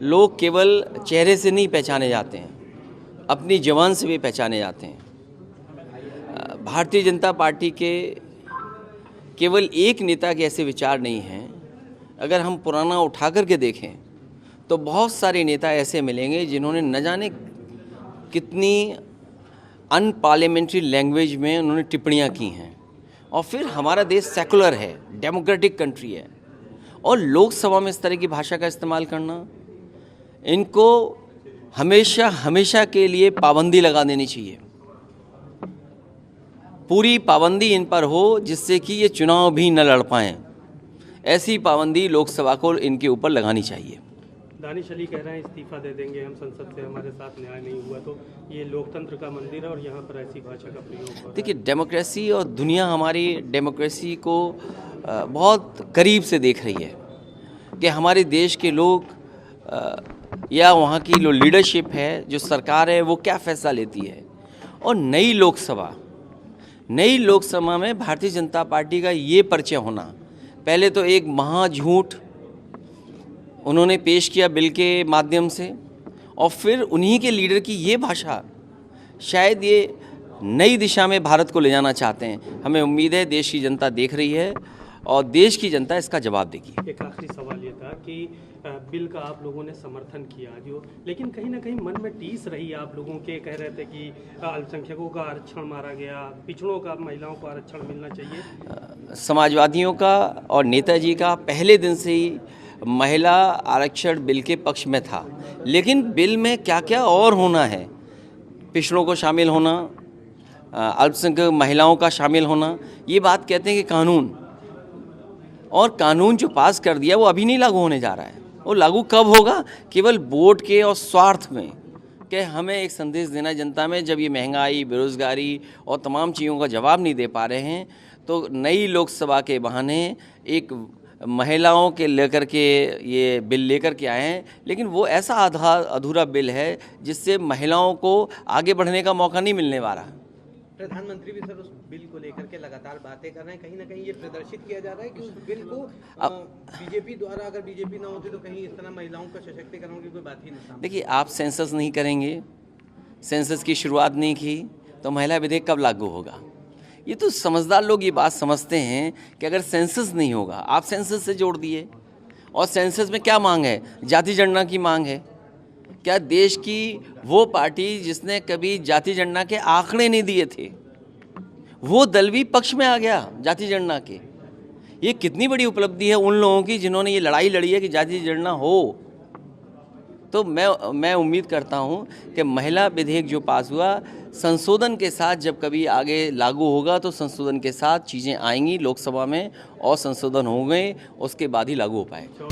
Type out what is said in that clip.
लोग केवल चेहरे से नहीं पहचाने जाते हैं, अपनी जबान से भी पहचाने जाते हैं। भारतीय जनता पार्टी के केवल एक नेता के ऐसे विचार नहीं हैं। अगर हम पुराना उठा कर के देखें तो बहुत सारे नेता ऐसे मिलेंगे जिन्होंने न जाने कितनी अनपार्लियामेंट्री लैंग्वेज में उन्होंने टिप्पणियां की हैं। और फिर हमारा देश सेकुलर है, डेमोक्रेटिक कंट्री है, और लोकसभा में इस तरह की भाषा का इस्तेमाल करना, इनको हमेशा हमेशा के लिए पाबंदी लगा देनी चाहिए। पूरी पाबंदी इन पर हो जिससे कि ये चुनाव भी न लड़ पाएँ। ऐसी पाबंदी लोकसभा को इनके ऊपर लगानी चाहिए। दानिश अली कह रहे हैं इस्तीफा दे देंगे हम संसद से, हमारे साथ न्याय नहीं हुआ तो। ये लोकतंत्र का मंदिर है और यहाँ पर ऐसी भाषा का प्रयोग हो रहा है। देखिए, डेमोक्रेसी और दुनिया हमारी डेमोक्रेसी को बहुत करीब से देख रही है कि हमारे देश के लोग या वहाँ की जो लीडरशिप है, जो सरकार है, वो क्या फैसला लेती है। और नई लोकसभा में भारतीय जनता पार्टी का ये परिचय होना, पहले तो एक महाझूठ उन्होंने पेश किया बिल के माध्यम से, और फिर उन्हीं के लीडर की ये भाषा, शायद ये नई दिशा में भारत को ले जाना चाहते हैं। हमें उम्मीद है देश की जनता देख रही है और देश की जनता इसका जवाब देगी। एक आखिरी सवाल ये था कि बिल का आप लोगों ने समर्थन किया जो, लेकिन कहीं ना कहीं मन में टीस रही आप लोगों के, कह रहे थे कि अल्पसंख्यकों का आरक्षण मारा गया, पिछड़ों का, महिलाओं को आरक्षण मिलना चाहिए। समाजवादियों का और नेताजी का पहले दिन से ही महिला आरक्षण बिल के पक्ष में था, लेकिन बिल में क्या क्या और होना है, पिछड़ों को शामिल होना, अल्पसंख्यक महिलाओं का शामिल होना, ये बात कहते हैं कि कानून जो पास कर दिया वो अभी नहीं लागू होने जा रहा है। वो लागू कब होगा? केवल वोट के और स्वार्थ में, कि हमें एक संदेश देना जनता में, जब ये महंगाई, बेरोज़गारी और तमाम चीज़ों का जवाब नहीं दे पा रहे हैं, तो नई लोकसभा के बहाने एक महिलाओं के लेकर के ये बिल लेकर के आए हैं। लेकिन वो ऐसा अधूरा बिल है जिससे महिलाओं को आगे बढ़ने का मौका नहीं मिलने वाला। प्रधानमंत्री भी सर उस बिल को लेकर के लगातार बातें कर रहे हैं। कहीं ना कहीं ये प्रदर्शित किया जा रहा है कि उस बिल को बीजेपी द्वारा, अगर बीजेपी ना होती तो कहीं इस तरह महिलाओं का सशक्तिकरण की कोई बात ही नहीं। देखिए, आप सेंसस नहीं करेंगे, सेंसस की शुरुआत नहीं की, तो महिला विधेयक कब लागू होगा? ये तो समझदार लोग ये बात समझते हैं कि अगर सेंसस नहीं होगा, आप सेंसस से जोड़ दिए, और सेंसस में क्या मांग है? जाति जनगणना की मांग है। क्या देश की वो पार्टी जिसने कभी जाति जनगणना के आंकड़े नहीं दिए थे, वो दल भी पक्ष में आ गया जाति जनगणना के? ये कितनी बड़ी उपलब्धि है उन लोगों की जिन्होंने ये लड़ाई लड़ी है कि जाति जनगणना हो। तो मैं उम्मीद करता हूँ कि महिला विधेयक जो पास हुआ, संशोधन के साथ जब कभी आगे लागू होगा तो संशोधन के साथ चीज़ें आएंगी लोकसभा में, और संशोधन हो गए उसके बाद ही लागू हो पाएगा।